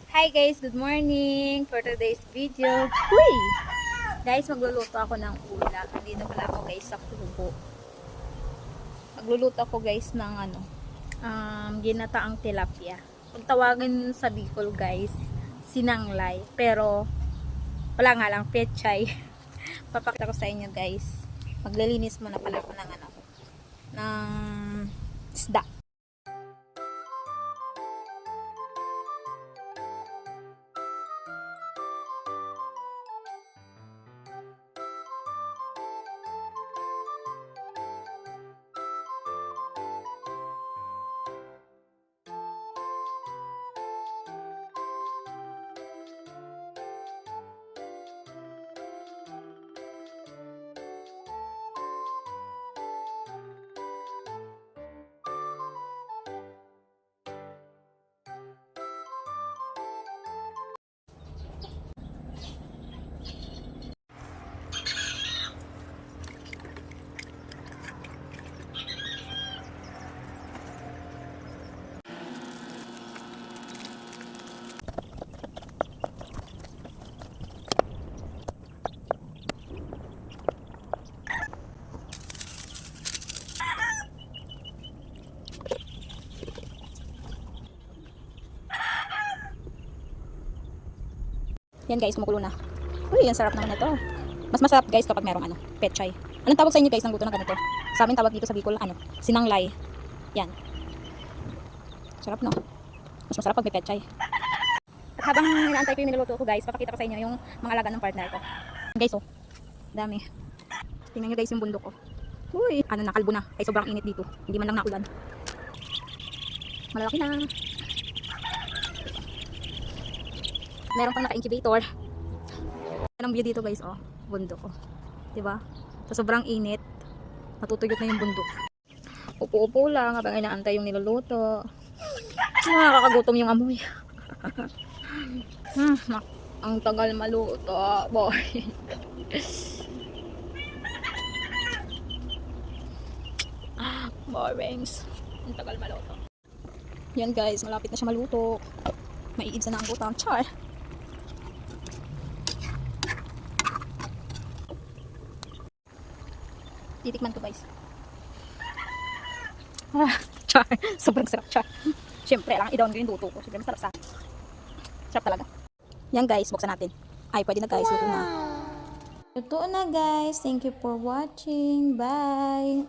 Hi guys, good morning for today's video. Huy! Guys, magluluto ako ng ulam. Nandito pala ako guys sa kubo. Magluluto ako guys ng ginataang tilapia. Kung tawagin sa Bicol guys, sinanglay. Pero wala nga lang, pechay. Papakita ko sa inyo guys. Maglilinis muna pala ako ng isda. Yan guys, kumukulo na. Uy, ang sarap naman ito. Mas masarap guys kapag merong pechay. Anong tawag sa inyo guys ng luto ng ganito? Sa amin tawag dito sa Bicol, sinanglay. Yan. Sarap no? Mas masarap pag may pechay. At habang inaantay ko yung niluluto ko guys, papakita ko sa inyo yung mga alaga ng partner ko. Guys oh, dami. Tingnan nyo guys yung bundok ko. Uy, nakalbo na. Ay sobrang init dito. Hindi man lang naulan. Malalaki na. Meron pang naka-incubator. Anong view dito guys, oh, bundok, oh. 'Di ba? Sa sobrang init, natutuyot na yung bundok. Upo-upo lang habang inaantay yung niluluto. Nakakagutom yung amoy. Ang tagal maluto, boy. Borings. Ang tagal maluto. Yan guys, malapit na siya maluto. Maiibsa na ang butang. Char. Titikman ko guys. Char. Sobrang sarap, char. Siyempre, lang i-down ko yung luto ko. Siyempre, masarap sa. Sarap talaga. Yan guys, buksan natin. Ay, pwede na guys. Luto na. Luto na guys. Thank you for watching. Bye.